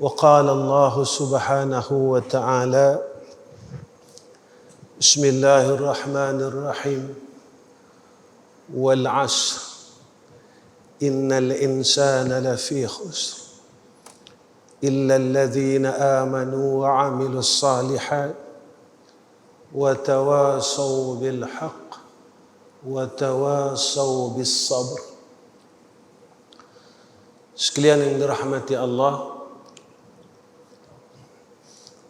وقال الله سبحانه وتعالى بسم الله الرحمن الرحيم والعصر إن الإنسان لفي خسر إلا الذين آمنوا وعملوا الصالحات وتواصوا بالحق وتواصوا بالصبر. Sekalian yang dirahmati Allah,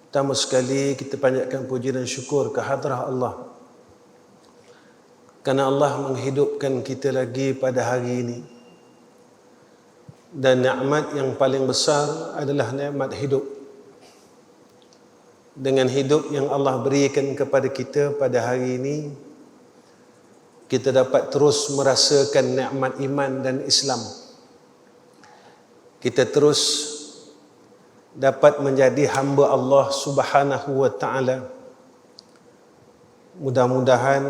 pertama sekali kita panjatkan puji dan syukur ke hadrah Allah kerana Allah menghidupkan kita lagi pada hari ini. Dan nikmat yang paling besar adalah nikmat hidup. Dengan hidup yang Allah berikan kepada kita pada hari ini, kita dapat terus merasakan nikmat iman dan Islam. Kita terus dapat menjadi hamba Allah Subhanahu wa ta'ala. Mudah-mudahan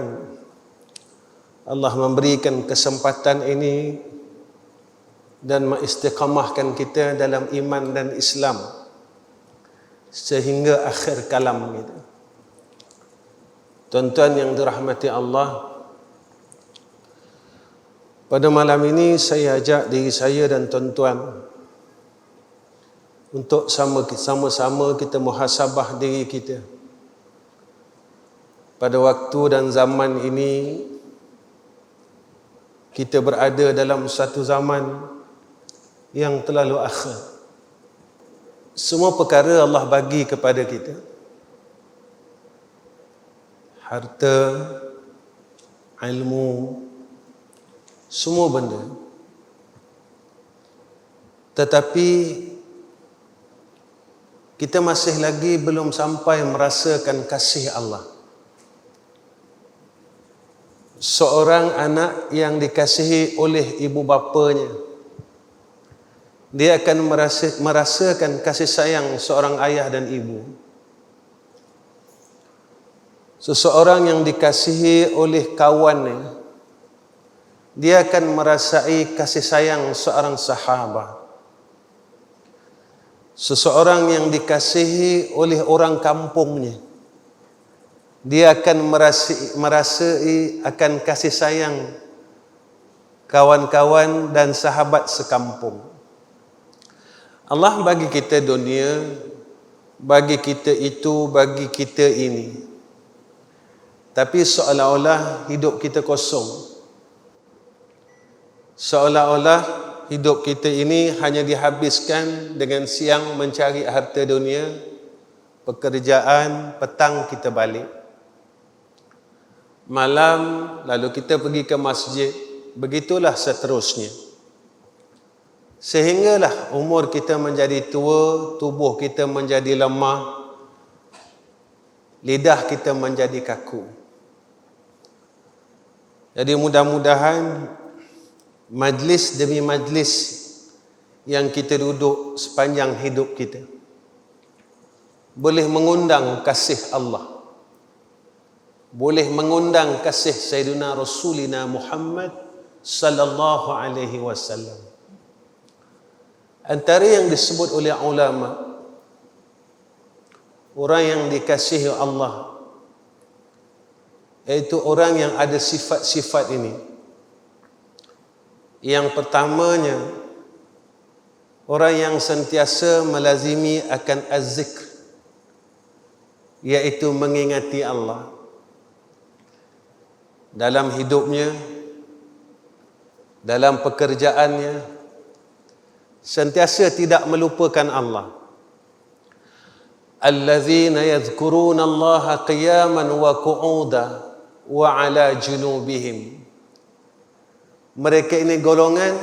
Allah memberikan kesempatan ini dan mengistiqamahkan kita dalam iman dan Islam sehingga akhir kalam kita. Tuan-tuan yang dirahmati Allah, pada malam ini saya ajak diri saya dan tuan-tuan untuk sama-sama kita muhasabah diri kita. Pada waktu dan zaman ini, kita berada dalam satu zaman yang terlalu akhir. Semua perkara Allah bagi kepada kita. Harta, ilmu, semua benda. Tetapi kita masih lagi belum sampai merasakan kasih Allah. Seorang anak yang dikasihi oleh ibu bapanya, dia akan merasakan kasih sayang seorang ayah dan ibu. Seseorang yang dikasihi oleh kawannya, dia akan merasai kasih sayang seorang sahabat. Seseorang yang dikasihi oleh orang kampungnya, dia akan merasai akan kasih sayang kawan-kawan dan sahabat sekampung. Allah bagi kita dunia, bagi kita itu, bagi kita ini. Tapi seolah-olah hidup kita kosong. Seolah-olah hidup kita ini hanya dihabiskan dengan siang mencari harta dunia, pekerjaan, petang kita balik. Malam lalu kita pergi ke masjid, begitulah seterusnya. Sehinggalah umur kita menjadi tua, tubuh kita menjadi lemah, lidah kita menjadi kaku. Jadi mudah-mudahan majlis demi majlis yang kita duduk sepanjang hidup kita boleh mengundang kasih Allah, boleh mengundang kasih Sayyidina Rasulina Muhammad sallallahu alaihi wasallam. Antara yang disebut oleh ulama, orang yang dikasihi Allah, iaitu orang yang ada sifat-sifat ini. Yang pertamanya, orang yang sentiasa melazimi akan az-zikr, iaitu mengingati Allah dalam hidupnya, dalam pekerjaannya, sentiasa tidak melupakan Allah. Allazina yadhkuruna Allah qiyaman wa qu'uda wa ala junubihim. Mereka ini golongan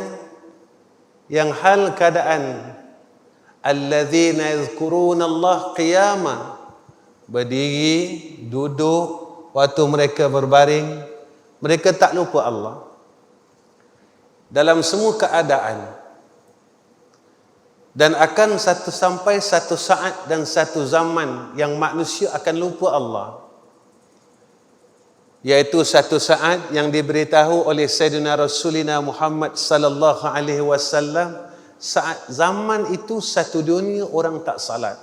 yang hal keadaan allazina yadhkuruna Allah qiyaman, berdiri, duduk, waktu mereka berbaring, mereka tak lupa Allah. Dalam semua keadaan. Dan akan sampai satu saat dan satu zaman yang manusia akan lupa Allah. Yaitu satu saat yang diberitahu oleh Sayyidina Rasulina Muhammad sallallahu alaihi wasallam saat zaman itu satu dunia orang tak salat.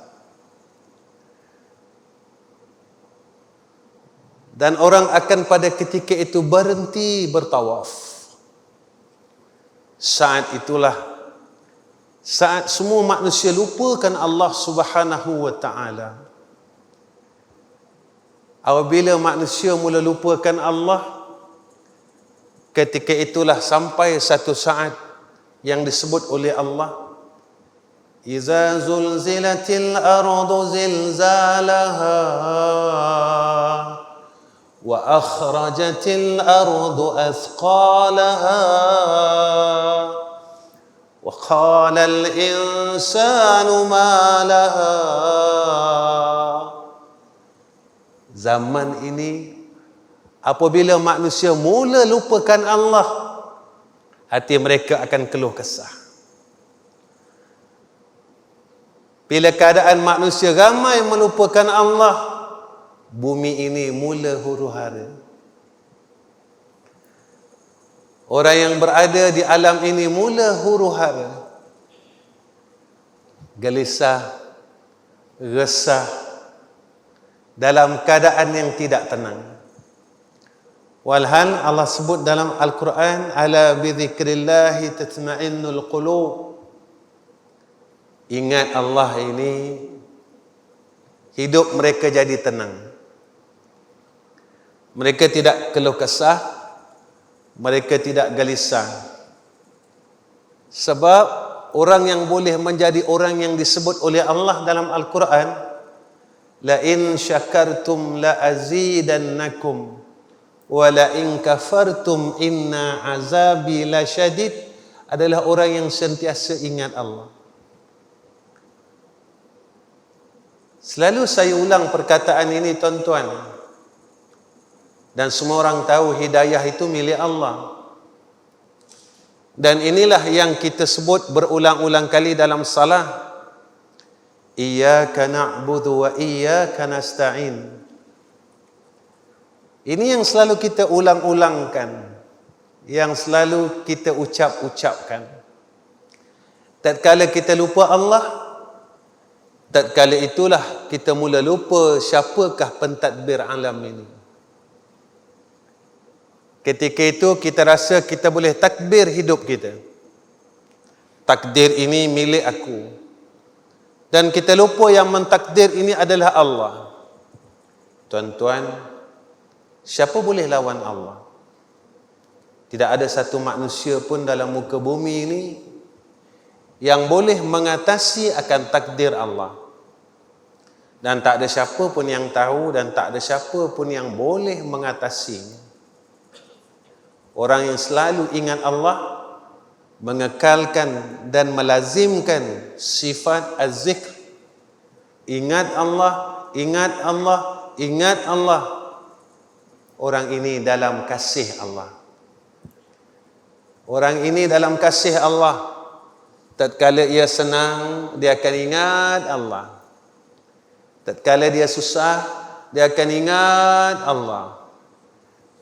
Dan orang akan pada ketika itu berhenti bertawaf. Saat itulah saat semua manusia lupakan Allah Subhanahu wa taala. Apabila manusia mula lupakan Allah, ketika itulah sampai satu saat yang disebut oleh Allah, Iza zulzilatil ardu zilzalaha wa akhrajatil ardu athqalaha wa qala al insanu ma laha. Zaman ini apabila manusia mula lupakan Allah, hati mereka akan keluh kesah. Bila keadaan manusia ramai melupakan Allah, bumi ini mula huru-hara. Orang yang berada di alam ini mula huru-hara, gelisah, resah, dalam keadaan yang tidak tenang. Walhan Allah sebut dalam Al-Quran, ala bidzikrillahi tatma'innul qulub. Ingat Allah ini, hidup mereka jadi tenang. Mereka tidak keluh kesah, mereka tidak gelisah. Sebab orang yang boleh menjadi orang yang disebut oleh Allah dalam Al-Quran, la in syakartum la azidannakum wa la in kafartum inna azabi lasyadid, adalah orang yang sentiasa ingat Allah. Selalu saya ulang perkataan ini tuan-tuan, dan semua orang tahu hidayah itu milik Allah. Dan inilah yang kita sebut berulang-ulang kali dalam salat, Iyyaka na'budu wa iyyaka nasta'in. Ini yang selalu kita ulang-ulangkan, yang selalu kita ucap-ucapkan. Tatkala kita lupa Allah, tatkala itulah kita mula lupa siapakah pentadbir alam ini. Ketika itu kita rasa kita boleh takbir hidup kita. Takdir ini milik aku. Dan kita lupa yang mentakdir ini adalah Allah. Tuan-tuan, siapa boleh lawan Allah? Tidak ada satu manusia pun dalam muka bumi ini yang boleh mengatasi akan takdir Allah. Dan tak ada siapa pun yang tahu, dan tak ada siapa pun yang boleh mengatasinya. Orang yang selalu ingat Allah, mengekalkan dan melazimkan sifat az-zikr. Ingat Allah, ingat Allah, ingat Allah. Orang ini dalam kasih Allah. Orang ini dalam kasih Allah. Tatkala ia senang, dia akan ingat Allah. Tatkala dia susah, dia akan ingat Allah.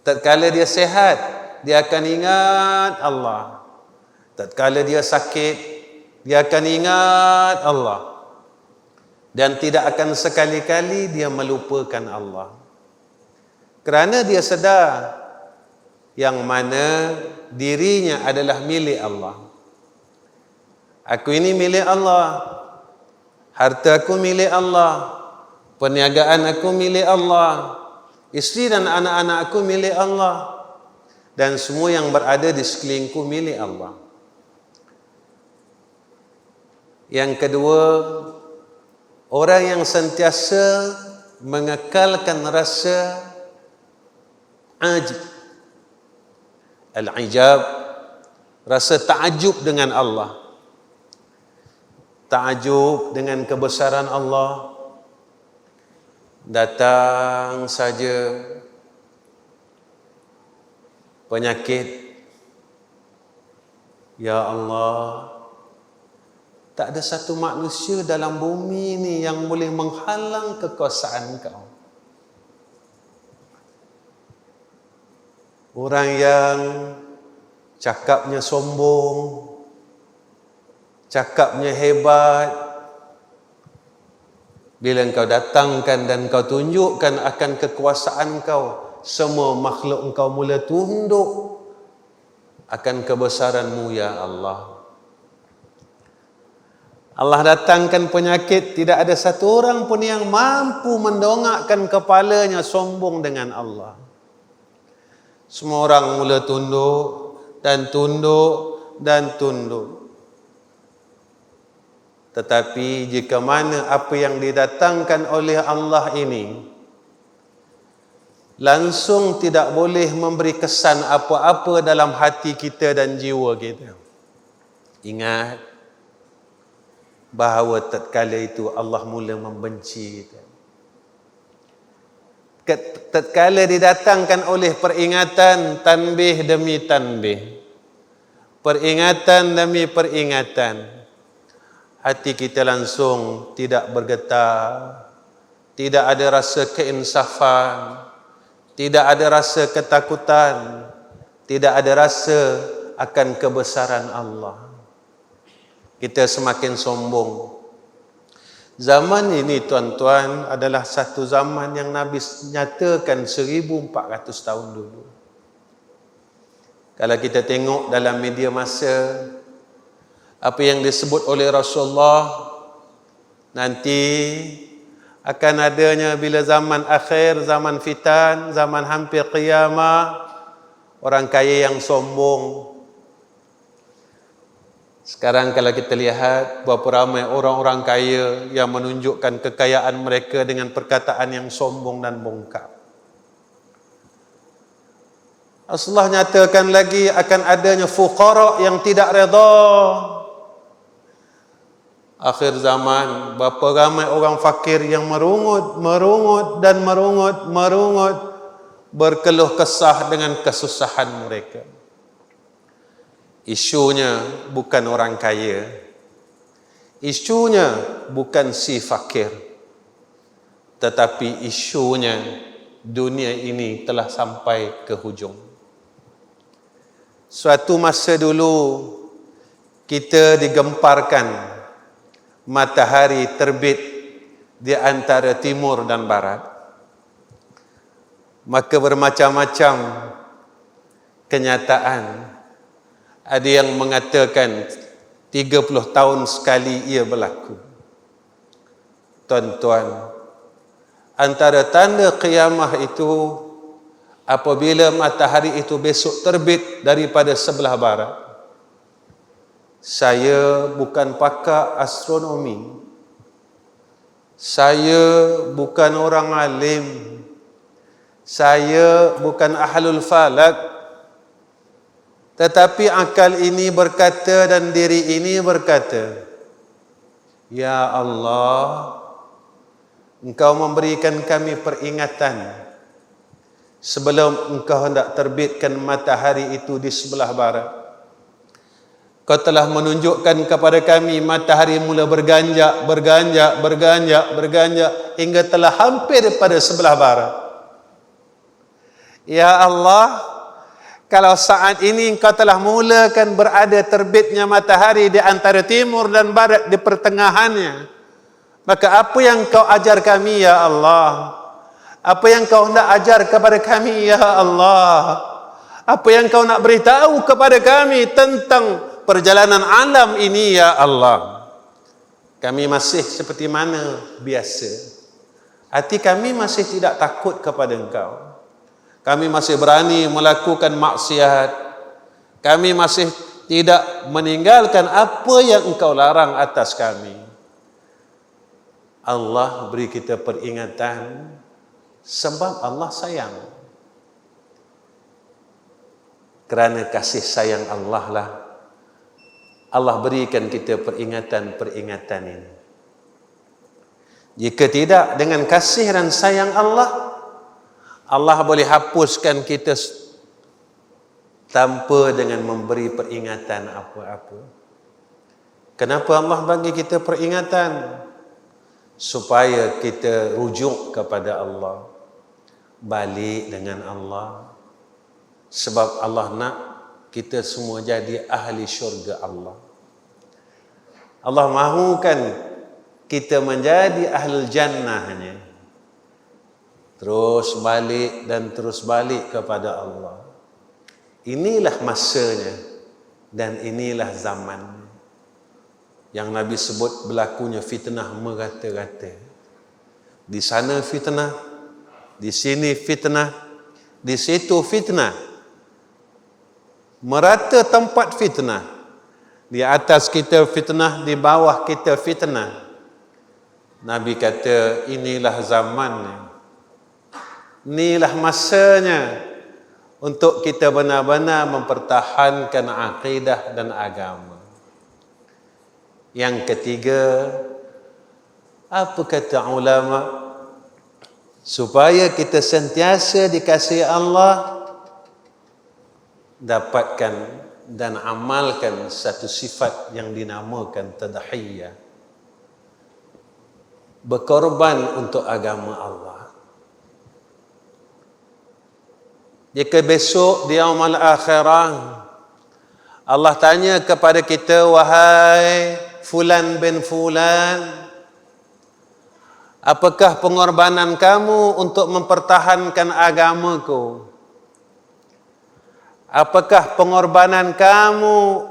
Tatkala dia sehat, dia akan ingat Allah. Tatkala dia sakit, dia akan ingat Allah. Dan tidak akan sekali-kali dia melupakan Allah. Kerana dia sedar yang mana dirinya adalah milik Allah. Aku ini milik Allah. Harta aku milik Allah. Perniagaan aku milik Allah. Isteri dan anak-anak aku milik Allah. Dan semua yang berada di sekelilingku milik Allah. Yang kedua, orang yang sentiasa mengekalkan rasa ajib. Al-ijab, rasa ta'ajub dengan Allah. Ta'ajub dengan kebesaran Allah. Datang saja penyakit, ya Allah, tak ada satu manusia dalam bumi ini yang boleh menghalang kekuasaan Kau. Orang yang cakapnya sombong, cakapnya hebat. Bila engkau datangkan dan kau tunjukkan akan kekuasaan kau, semua makhluk engkau mula tunduk akan kebesaran-Mu ya Allah. Allah datangkan penyakit, tidak ada satu orang pun yang mampu mendongakkan kepalanya sombong dengan Allah. Semua orang mula tunduk dan tunduk dan tunduk. Tetapi jika mana apa yang didatangkan oleh Allah ini langsung tidak boleh memberi kesan apa-apa dalam hati kita dan jiwa kita. Ingat bahawa tatkala itu Allah mula membenci kita. Tatkala didatangkan oleh peringatan tanbih demi tanbih, peringatan demi peringatan, hati kita langsung tidak bergetar, tidak ada rasa keinsafan, tidak ada rasa ketakutan, tidak ada rasa akan kebesaran Allah. Kita semakin sombong. Zaman ini tuan-tuan adalah satu zaman yang Nabi nyatakan 1400 tahun dulu. Kalau kita tengok dalam media masa, apa yang disebut oleh Rasulullah, nanti akan adanya bila zaman akhir, zaman fitan, zaman hampir qiyamah, orang kaya yang sombong. Sekarang kalau kita lihat berapa ramai orang-orang kaya yang menunjukkan kekayaan mereka dengan perkataan yang sombong dan bongkar. Rasulullah nyatakan lagi akan adanya fuqara yang tidak redha. Akhir zaman, berapa ramai orang fakir yang merungut, berkeluh kesah dengan kesusahan mereka. Isunya bukan orang kaya, isunya bukan si fakir, tetapi isunya dunia ini telah sampai ke hujung. Suatu masa dulu kita digemparkan matahari terbit di antara timur dan barat, maka bermacam-macam kenyataan. Ada yang mengatakan 30 tahun sekali ia berlaku. Tuan-tuan, antara tanda qiyamah itu apabila matahari itu besok terbit daripada sebelah barat. Saya bukan pakar astronomi, saya bukan orang alim, saya bukan ahlul falak, tetapi akal ini berkata dan diri ini berkata, ya Allah, Engkau memberikan kami peringatan sebelum Engkau hendak terbitkan matahari itu di sebelah barat. Kau telah menunjukkan kepada kami matahari mula berganjak hingga telah hampir pada sebelah barat. Ya Allah, kalau saat ini Engkau telah mulakan berada terbitnya matahari di antara timur dan barat di pertengahannya, maka apa yang Kau ajar kami ya Allah? Apa yang Kau hendak ajar kepada kami ya Allah? Apa yang Kau nak beritahu kepada kami tentang perjalanan alam ini ya Allah? Kami masih seperti mana biasa. Hati kami masih tidak takut kepada Engkau. Kami masih berani melakukan maksiat. Kami masih tidak meninggalkan apa yang Engkau larang atas kami. Allah beri kita peringatan sebab Allah sayang. Kerana kasih sayang Allah lah Allah berikan kita peringatan-peringatan ini. Jika tidak, dengan kasih dan sayang Allah, Allah boleh hapuskan kita tanpa dengan memberi peringatan apa-apa. Kenapa Allah bagi kita peringatan? Supaya kita rujuk kepada Allah, balik dengan Allah. Sebab Allah nak kita semua jadi ahli syurga Allah. Allah mahukan kita menjadi ahlul jannahnya. Terus balik dan terus balik kepada Allah. Inilah masanya dan inilah zaman yang Nabi sebut berlakunya fitnah merata-rata. Di sana fitnah, di sini fitnah, di situ fitnah. Merata tempat fitnah. Di atas kita fitnah, di bawah kita fitnah. Nabi kata, inilah zamannya. Inilah masanya untuk kita benar-benar mempertahankan akidah dan agama. Yang ketiga, apa kata ulama? Supaya kita sentiasa dikasihi Allah, dapatkan dan amalkan satu sifat yang dinamakan tadhiyah. Berkorban untuk agama Allah. Jika besok di yaumul akhirah Allah tanya kepada kita, wahai fulan bin fulan, apakah pengorbanan kamu untuk mempertahankan agamaku? Apakah pengorbanan kamu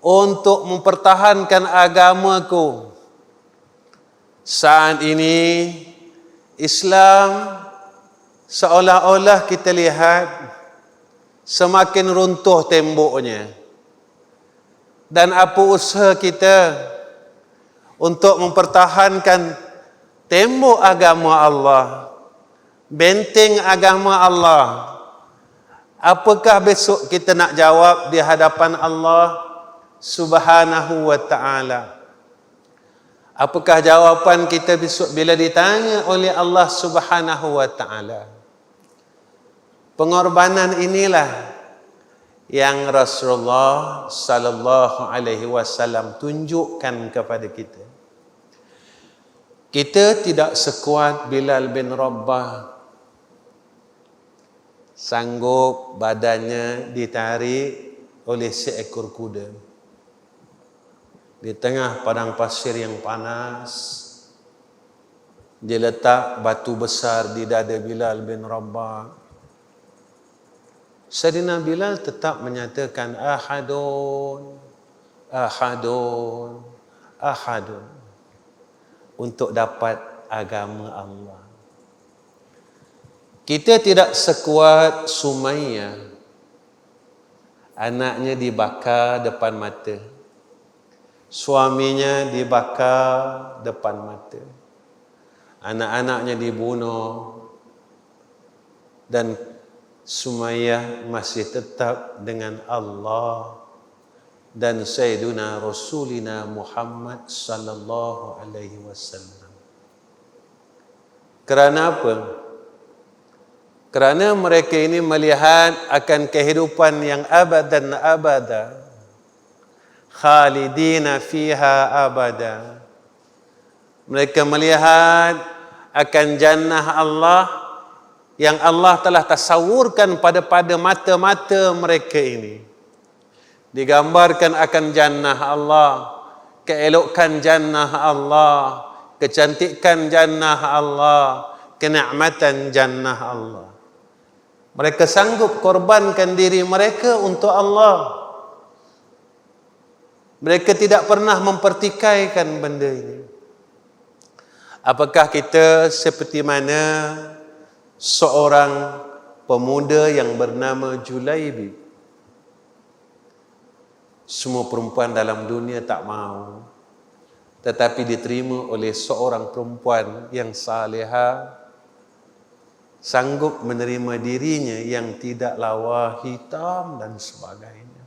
untuk mempertahankan agamaku? Saat ini Islam seolah-olah kita lihat semakin runtuh temboknya. Dan apa usaha kita untuk mempertahankan tembok agama Allah, benteng agama Allah? Apakah besok kita nak jawab di hadapan Allah Subhanahu wa ta'ala? Apakah jawapan kita besok bila ditanya oleh Allah Subhanahu wa ta'ala? Pengorbanan inilah yang Rasulullah sallallahu alaihi wasallam tunjukkan kepada kita. Kita tidak sekuat Bilal bin Rabah, sanggup badannya ditarik oleh seekor kuda di tengah padang pasir yang panas. Dia letak batu besar di dada Bilal bin Rabah. Sayyidina Bilal tetap menyatakan ahadun, ahadun, ahadun, untuk dapat agama Allah. Kita tidak sekuat Sumayyah, anaknya dibakar depan mata, suaminya dibakar depan mata, anak-anaknya dibunuh, dan Sumayyah masih tetap dengan Allah dan Sayyiduna Rasulina Muhammad sallallahu alaihi wasallam. Kerana apa? Kerana mereka ini melihat akan kehidupan yang abad dan abada, khalidina fiha abada. Mereka melihat akan jannah Allah yang Allah telah tasawurkan pada mata-mata mereka ini. Digambarkan akan jannah Allah, keelokan jannah Allah, kecantikan jannah Allah, kenikmatan jannah Allah. Mereka sanggup korbankan diri mereka untuk Allah. Mereka tidak pernah mempertikaikan benda ini. Apakah kita seperti mana seorang pemuda yang bernama Julaibi? Semua perempuan dalam dunia tak mahu, tetapi diterima oleh seorang perempuan yang salihah, sanggup menerima dirinya yang tidak lawa, hitam dan sebagainya.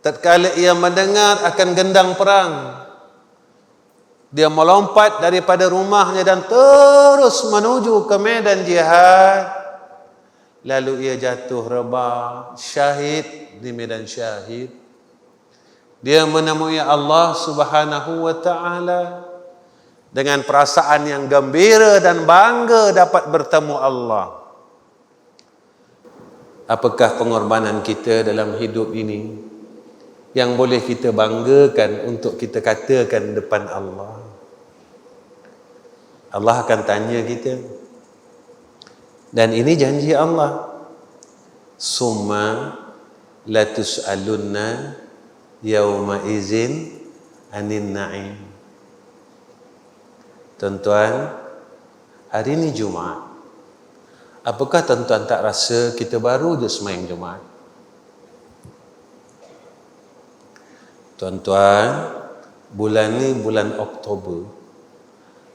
Tatkala ia mendengar akan gendang perang, dia melompat daripada rumahnya dan terus menuju ke medan jihad. Lalu ia jatuh rebah, syahid di medan syahid. Dia menemui Allah Subhanahu wa ta'ala dengan perasaan yang gembira dan bangga dapat bertemu Allah. Apakah pengorbanan kita dalam hidup ini yang boleh kita banggakan untuk kita katakan depan Allah. Allah akan tanya kita. Dan ini janji Allah. Summa latus'alunna yauma izin anin na'im. Tuan-tuan, hari ini Jumaat. Apakah tuan-tuan tak rasa kita baru je sembahyang Jumaat? Tuan-tuan, bulan ni bulan Oktober.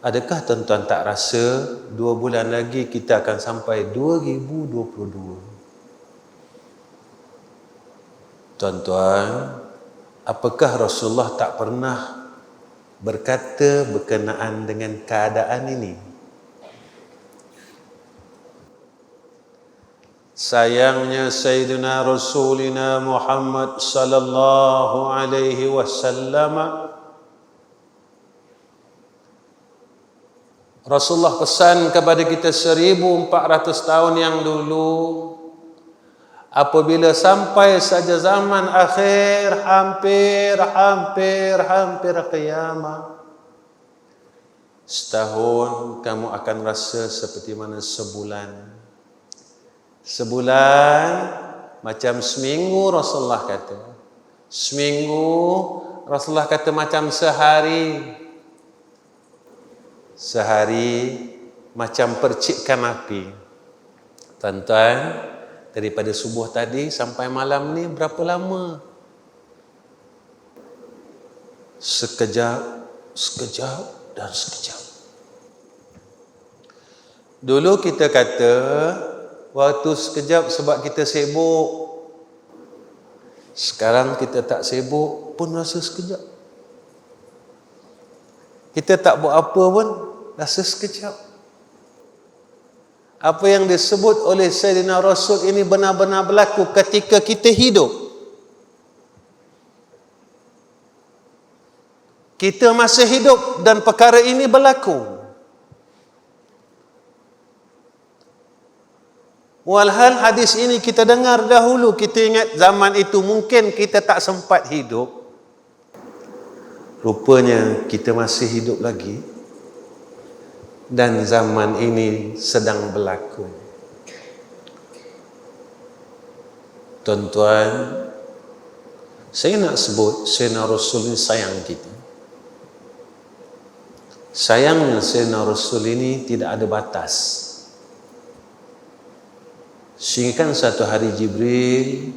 Adakah tuan-tuan tak rasa 2 bulan lagi kita akan sampai 2022? Tuan-tuan, apakah Rasulullah tak pernah berkata berkenaan dengan keadaan ini? Sayangnya Sayyidina Rasulina Muhammad sallallahu alaihi wasallam, Rasulullah pesan kepada kita 1400 tahun yang dulu, apabila sampai saja zaman akhir, hampir kiamat, setahun kamu akan rasa seperti mana sebulan. Sebulan macam seminggu, Rasulullah kata. Seminggu, Rasulullah kata macam sehari. Sehari macam percikan api. Tuan-tuan, daripada subuh tadi sampai malam ni berapa lama? Sekejap dan sekejap. Dulu kita kata waktu sekejap sebab kita sibuk. Sekarang kita tak sibuk pun rasa sekejap. Kita tak buat apa pun rasa sekejap. Apa yang disebut oleh Sayyidina Rasul ini benar-benar berlaku ketika kita hidup. Kita masih hidup dan perkara ini berlaku. Walhal hadis ini kita dengar dahulu, kita ingat zaman itu mungkin kita tak sempat hidup. Rupanya kita masih hidup lagi. Dan zaman ini sedang berlaku. Tuan-tuan, saya nak sebut Sayyidina Rasul ini sayang kita. Sayangnya Sayyidina Rasul ini tidak ada batas. Sehingga satu hari Jibril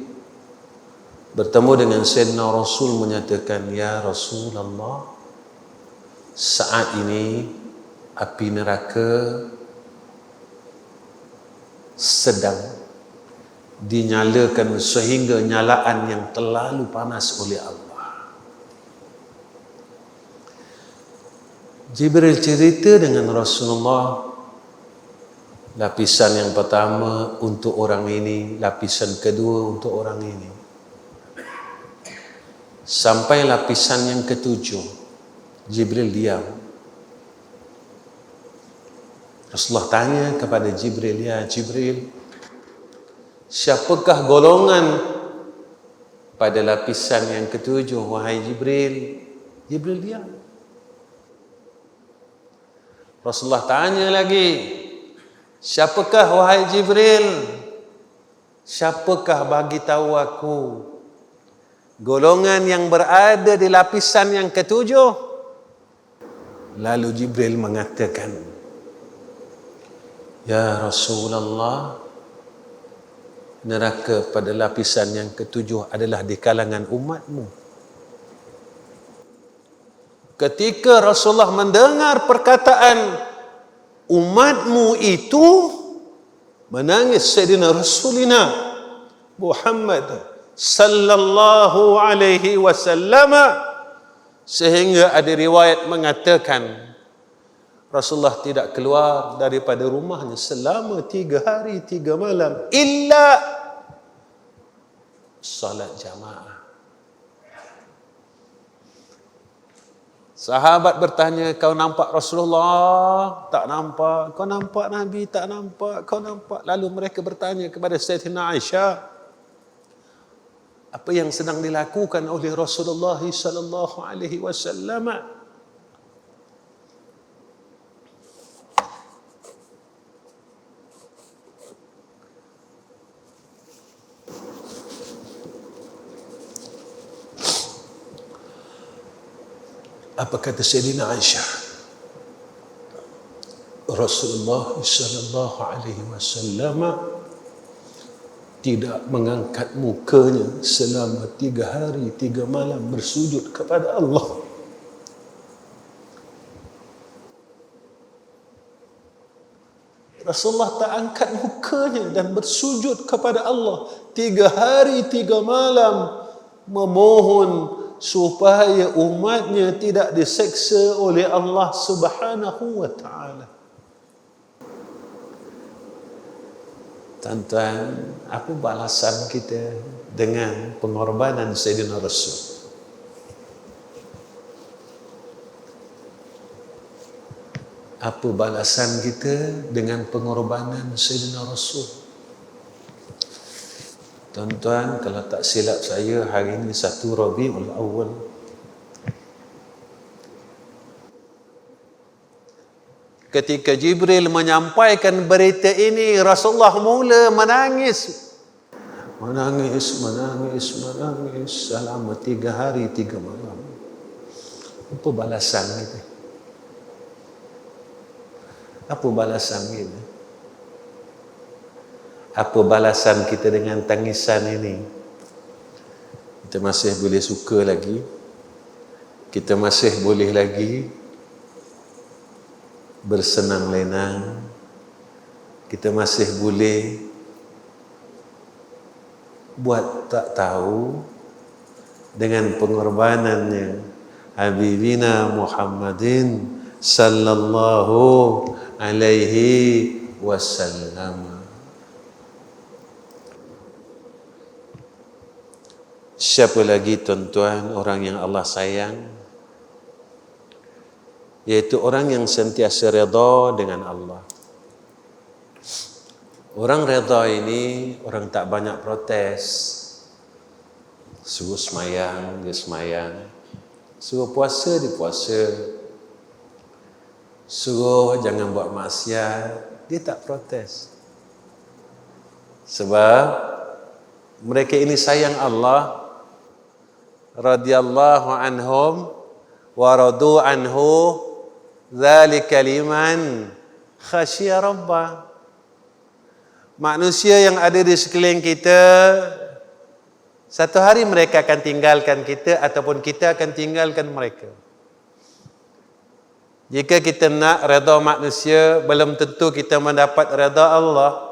bertemu dengan Sayyidina Rasul menyatakan, "Ya Rasulullah, saat ini api neraka sedang dinyalakan sehingga nyalaan yang terlalu panas oleh Allah." Jibril cerita dengan Rasulullah, lapisan yang pertama untuk orang ini, lapisan kedua untuk orang ini. Sampai lapisan yang ketujuh, Jibril diam. Rasulullah tanya kepada Jibril, "Ya Jibril, siapakah golongan pada lapisan yang ketujuh, wahai Jibril?" Jibril diam. Rasulullah tanya lagi, "Siapakah wahai Jibril? Siapakah bagi tahu aku golongan yang berada di lapisan yang ketujuh?" Lalu Jibril mengatakan, "Ya Rasulullah, neraka pada lapisan yang ketujuh adalah di kalangan umatmu." Ketika Rasulullah mendengar perkataan umatmu itu, menangis Sayyidina Rasulina Muhammad sallallahu alaihi wasallam, sehingga ada riwayat mengatakan Rasulullah tidak keluar daripada rumahnya selama 3 hari 3 malam illa salat jamaah. Sahabat bertanya, "Kau nampak Rasulullah?" "Tak nampak." "Kau nampak Nabi?" "Tak nampak." "Kau nampak?" Lalu mereka bertanya kepada Sayyidina Aisyah, apa yang sedang dilakukan oleh Rasulullah sallallahu alaihi wasallam. Apa kata Sayyidina Aisyah? Rasulullah sallallahu alaihi wasallam tidak mengangkat mukanya selama 3 hari 3 malam bersujud kepada Allah. Rasulullah tak angkat mukanya dan bersujud kepada Allah 3 hari 3 malam, memohon supaya umatnya tidak diseksa oleh Allah Subhanahu wa taala. Tuan-tuan, apa balasan kita dengan pengorbanan Sayyidina Rasul? Apa balasan kita dengan pengorbanan Sayyidina Rasul? Tuan-tuan, kalau tak silap saya, hari ini 1 Rabiul Awal. Ketika Jibril menyampaikan berita ini, Rasulullah mula menangis. Menangis selama 3 hari 3 malam. Apa balasan kita? Apa balasan kita? Apa balasan kita dengan tangisan ini? Kita masih boleh suka lagi. Kita masih boleh lagi bersenang lenang. Kita masih boleh buat tak tahu dengan pengorbanannya Habibina Muhammadin sallallahu alaihi wasallam. Siapa lagi tuan-tuan orang yang Allah sayang? Yaitu orang yang sentiasa redha dengan Allah. Orang redha ini orang tak banyak protes. Suruh semayang, dia semayang. Suruh puasa, dia puasa. Suruh jangan buat maksiat, dia tak protes. Sebab mereka ini sayang Allah. Radhiyallahu anhum wa radu anhu. Dzalika liman khasyiya rabbah. Manusia yang ada di sekeliling kita, satu hari mereka akan tinggalkan kita ataupun kita akan tinggalkan mereka. Jika kita nak redha manusia, belum tentu kita mendapat redha Allah.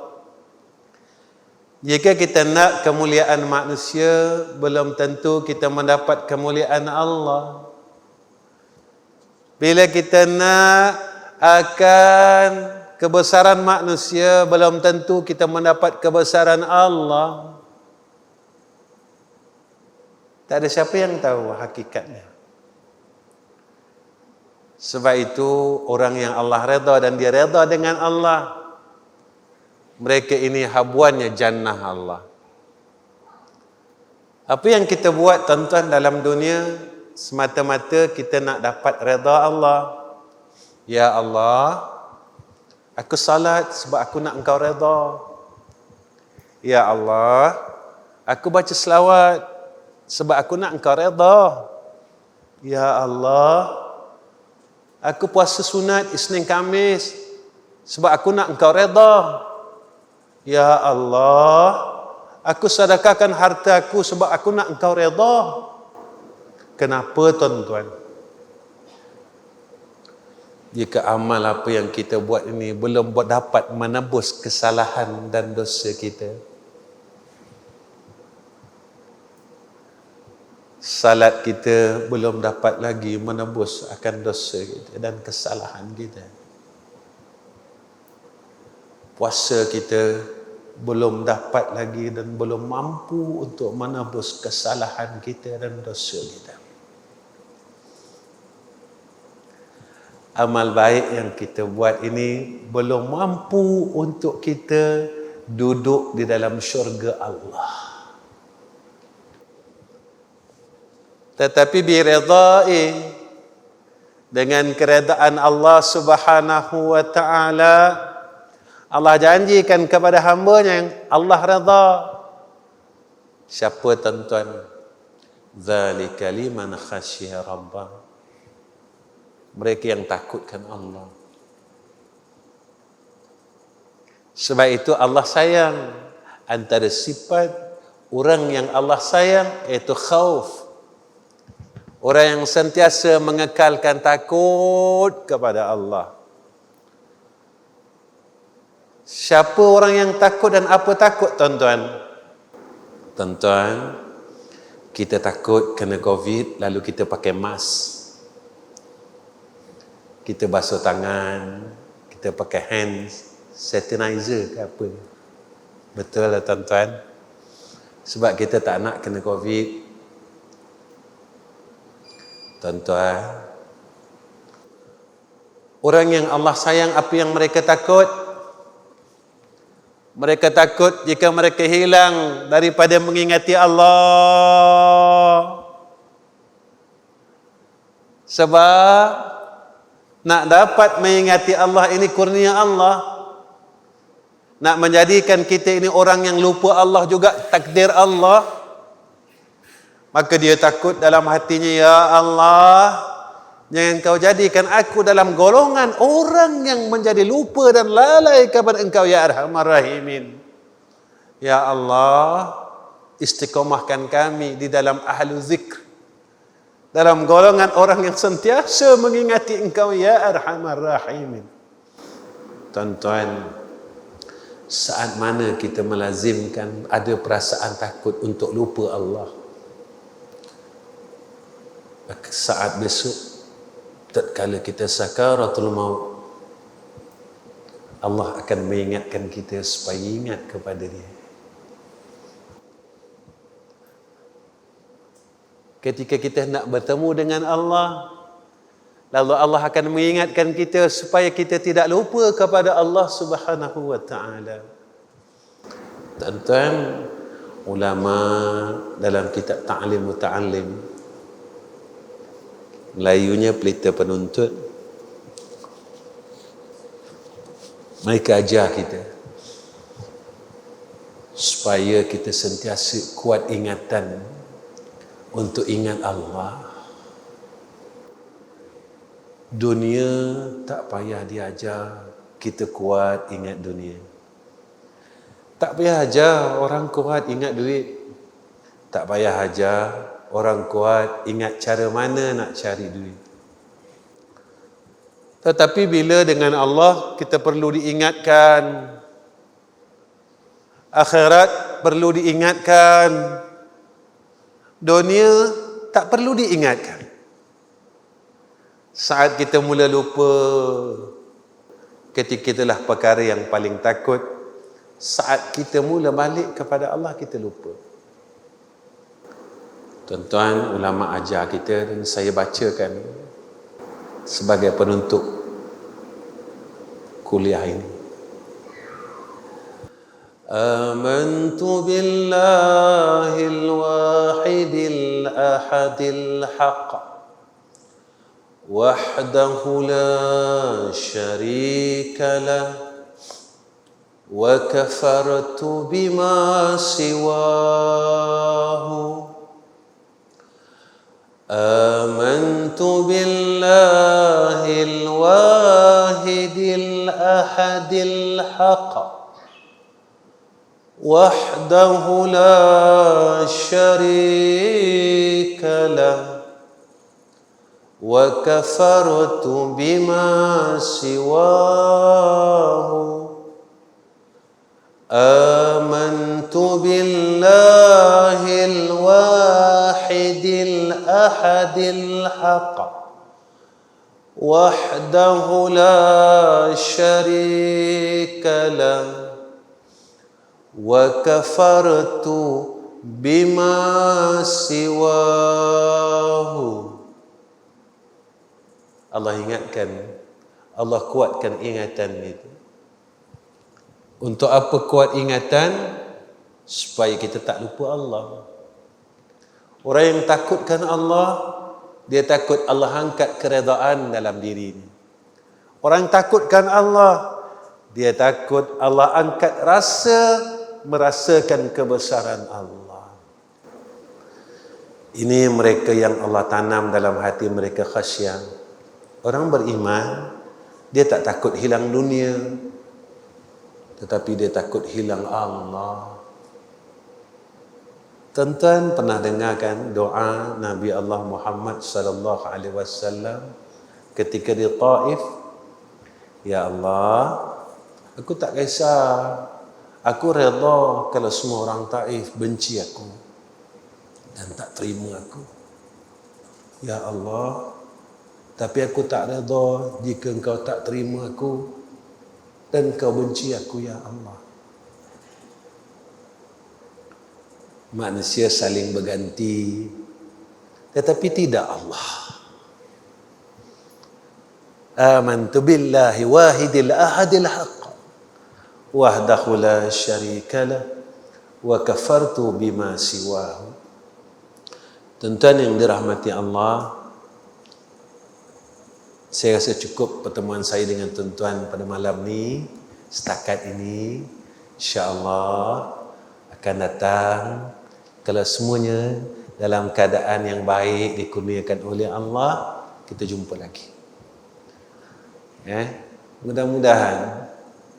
Jika kita nak kemuliaan manusia, belum tentu kita mendapat kemuliaan Allah. Bila kita nak akan kebesaran manusia, belum tentu kita mendapat kebesaran Allah. Tak ada siapa yang tahu hakikatnya. Sebab itu orang yang Allah redha dan dia redha dengan Allah, mereka ini habuannya jannah Allah. Apa yang kita buat tuan-tuan dalam dunia, semata-mata kita nak dapat redha Allah. Ya Allah, aku salat sebab aku nak engkau redha. Ya Allah, aku baca selawat sebab aku nak engkau redha. Ya Allah, aku puasa sunat Isnin Khamis sebab aku nak engkau redha. Ya Allah, aku sedekahkan hartaku sebab aku nak engkau redha. Kenapa tuan-tuan? Jika amal apa yang kita buat ini belum dapat menebus kesalahan dan dosa kita. Salat kita belum dapat lagi menebus akan dosa kita dan kesalahan kita. Puasa kita belum dapat lagi dan belum mampu untuk menebus kesalahan kita dan dosa kita. Amal baik yang kita buat ini belum mampu untuk kita duduk di dalam syurga Allah. tetapi biridai, dengan keredaan Allah Subhanahu wa taala. Allah janjikan kepada hamba-Nya yang Allah redha. Siapa tuan-tuan? Zalika liman khasyiya rabbah. Mereka yang takutkan Allah. Sebab itu Allah sayang. Antara sifat orang yang Allah sayang iaitu khauf. Orang yang sentiasa mengekalkan takut kepada Allah. Siapa orang yang takut dan apa takut, tuan-tuan? Tuan-tuan, kita takut kena COVID, lalu kita pakai mask. Kita basuh tangan, kita pakai hand sanitizer ke apa. Betul lah tuan-tuan. Sebab kita tak nak kena COVID. Tuan-tuan, orang yang Allah sayang, apa yang mereka takut? Mereka takut jika mereka hilang daripada mengingati Allah. Sebab nak dapat mengingati Allah ini kurnia Allah. Nak menjadikan kita ini orang yang lupa Allah juga takdir Allah. Maka dia takut dalam hatinya, ya Allah, jangan kau jadikan aku dalam golongan orang yang menjadi lupa dan lalai kepada Engkau, ya Arhamar Rahimin. Ya Allah, istiqomahkan kami di dalam ahlu zikr, dalam golongan orang yang sentiasa mengingati Engkau, ya Arhamar Rahimin. Tuan-tuan, saat mana kita melazimkan ada perasaan takut untuk lupa Allah? Saat besok, tatkala kita sakaratul maut, Allah akan mengingatkan kita supaya ingat kepada Dia. Ketika kita nak bertemu dengan Allah, lalu Allah akan mengingatkan kita supaya kita tidak lupa kepada Allah Subhanahu wa taala. Tuan-tuan, ulama dalam kitab Ta'lim Muta'allim, Melayunya pelita penuntut, mereka ajar kita supaya kita sentiasa kuat ingatan untuk ingat Allah. Dunia tak payah diajar kita kuat ingat dunia. Tak payah ajar orang kuat ingat duit. Tak payah ajar orang kuat ingat cara mana nak cari duit. Tetapi bila dengan Allah, kita perlu diingatkan. Akhirat perlu diingatkan. Dunia tak perlu diingatkan. Saat kita mula lupa, ketika itulah perkara yang paling takut. Saat kita mula balik kepada Allah, kita lupa. Tuan-tuan, ulama ajar kita dan saya bacakan sebagai penutup kuliah ini. Amantu billahil wahidil ahadil haqq wahdahu la syarika lah wa kafartu bima siwahu. آمنت بالله الواحد الأحد الحق وحده لا شريك له وكفرت بما سواه. آمنت بالله الواحد الأحد الحق وحده لا شريك له وكفرت بما سواه. Allah ingatkan, Allah kuatkan ingatan itu. Untuk apa kuat ingatan? Supaya kita tak lupa Allah. Orang yang takutkan Allah, dia takut Allah angkat keredaan dalam dirinya. Orang yang takutkan Allah, dia takut Allah angkat merasakan kebesaran Allah. Ini mereka yang Allah tanam dalam hati mereka khasyah. Orang beriman, dia tak takut hilang dunia, tetapi dia takut hilang Allah. Tuan-tuan pernah dengarkan doa Nabi Allah Muhammad sallallahu alaihi wasallam ketika di Taif? Ya Allah, aku tak kisah, aku redha kalau semua orang Taif benci aku dan tak terima aku. Ya Allah, tapi aku tak redha jika engkau tak terima aku dan kau benci aku, ya Allah. Manusia saling berganti, tetapi tidak Allah. Amantu billahi wahidil ahadil haqq wahdahu la syarika lah wa kafartu bima siwahu. Tuan-tuan yang dirahmati Allah, saya rasa cukup pertemuan saya dengan tuan-tuan pada malam ni. Setakat ini, insya-Allah akan datang kalau semuanya dalam keadaan yang baik dikurniakan oleh Allah, kita jumpa lagi. Mudah-mudahan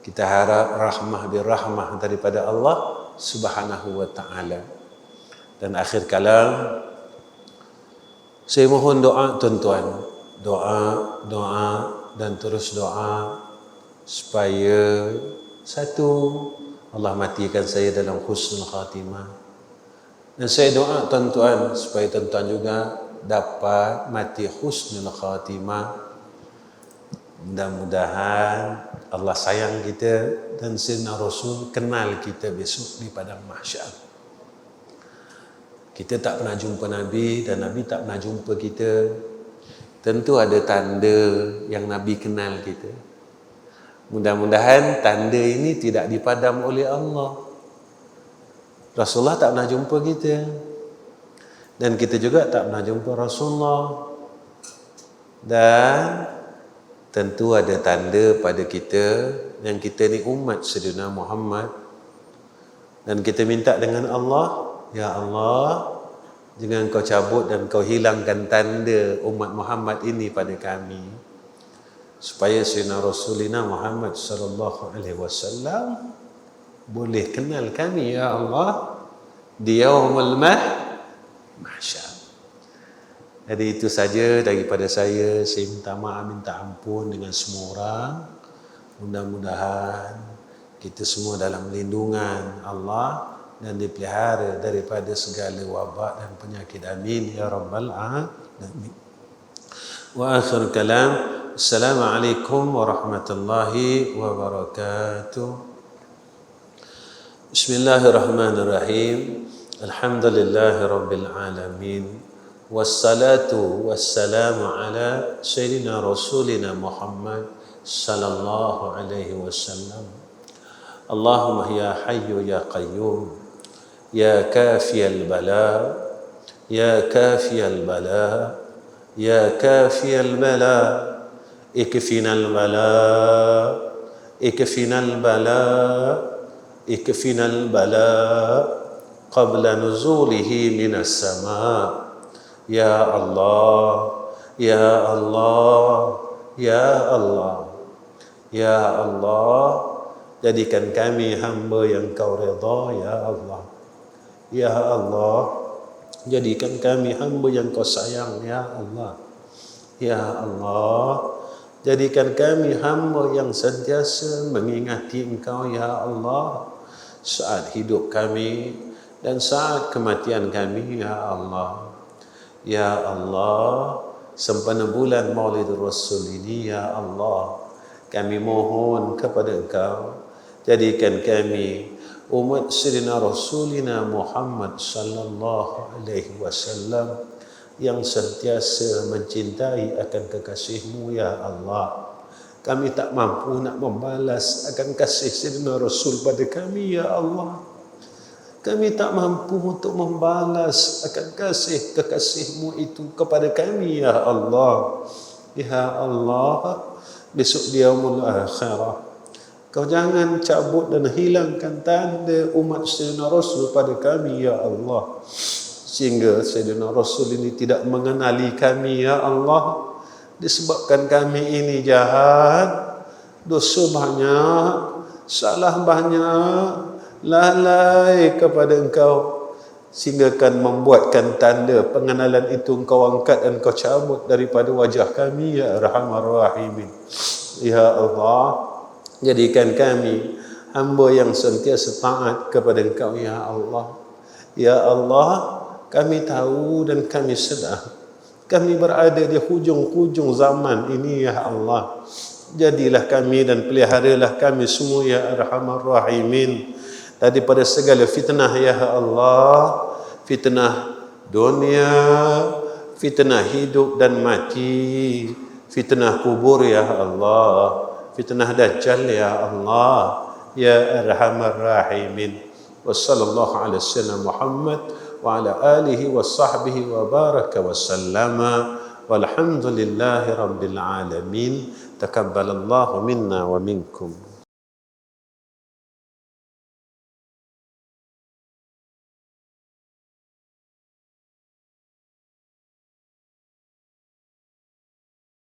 kita harap rahmah birahmah daripada Allah Subhanahu wa taala. Dan akhir kalam, saya mohon doa tuan-tuan, doa dan terus doa supaya satu, Allah matikan saya dalam husnul khatimah. Dan saya doa tuan-tuan supaya tuan-tuan juga dapat mati husnul khatimah. Mudah-mudahan Allah sayang kita dan Sayyidina Rasul kenal kita besok di padang mahsyar. Kita tak pernah jumpa Nabi dan Nabi tak pernah jumpa kita. Tentu ada tanda yang Nabi kenal kita. Mudah-mudahan tanda ini tidak dipadam oleh Allah. Rasulullah tak pernah jumpa kita, dan kita juga tak pernah jumpa Rasulullah. Dan tentu ada tanda pada kita yang kita ni umat Sayyidina Muhammad. Dan kita minta dengan Allah, ya Allah, jangan kau cabut dan kau hilangkan tanda umat Muhammad ini pada kami, supaya Sayyidina Rasulina Muhammad sallallahu alaihi wasallam boleh kenal kami, ya Allah, di yaumul mahsyar. Jadi itu saja daripada saya. Saya minta maaf, minta ampun dengan semua orang. Mudah-mudahan kita semua dalam lindungan Allah dan dipelihara daripada segala wabak dan penyakit. Amin ya rabbal alamin. Wa akhir kalam, assalamualaikum warahmatullahi wabarakatuh. Bismillahirrahmanirrahim. Alhamdulillahi rabbil alamin. Wassalatu wassalamu ala sayyidina rasulina Muhammad sallallahu alaihi wasallam. Allahumma ya hayyu ya qayyum, ya kafiyal bala, ya kafiyal bala, ya kafiyal bala, ikfinal bala, ikfinal bala, ikfinal bala qabla nuzulihi minas sama. Ya Allah, ya Allah, ya Allah, ya Allah, jadikan kami hamba yang kau redha, ya Allah. Ya Allah, jadikan kami hamba yang kau sayang, ya Allah. Ya Allah, jadikan kami hamba yang sentiasa mengingati Engkau, ya Allah, saat hidup kami dan saat kematian kami, ya Allah. Ya Allah, sempena bulan Maulid Rasul ini, ya Allah, kami mohon kepada Engkau, jadikan kami umat Sayyidina Rasulina Muhammad sallallahu alaihi wasallam yang sentiasa mencintai akan kekasih-Mu, ya Allah. Kami tak mampu nak membalas akan kasih Sayyidina Rasul pada kami, ya Allah. Kami tak mampu untuk membalas akan kasih kekasih-Mu itu kepada kami, ya Allah. Ya Allah, besok di yaumul akhirah, Kau jangan cabut dan hilangkan tanda umat Sayyidina Rasul pada kami, ya Allah. Sehingga Sayyidina Rasul ini tidak mengenali kami, ya Allah. Disebabkan kami ini jahat, dosa banyak, salah banyak, lalai kepada Engkau, sehingga kan membuatkan tanda pengenalan itu Engkau angkat dan Engkau cabut daripada wajah kami, ya Arhamar Rahimin. Ya Allah, jadikan kami hamba yang sentiasa taat kepada Engkau, ya Allah. Ya Allah, kami tahu dan kami sedar kami berada di hujung-hujung zaman ini, ya Allah. Jadilah kami dan peliharalah kami semua, ya Arhamar Rahimin, daripada segala fitnah, ya Allah. Fitnah dunia, fitnah hidup dan mati, fitnah kubur, ya Allah, fitnah dajjal, ya Allah, ya Arhamar Rahimin. Wa sallallahu ala sayyidina Muhammad wa ala alihi wa sahbihi wa baraka wa sallama walhamdulillahi rabbil alamin. Takabbalallahu minna wa minkum.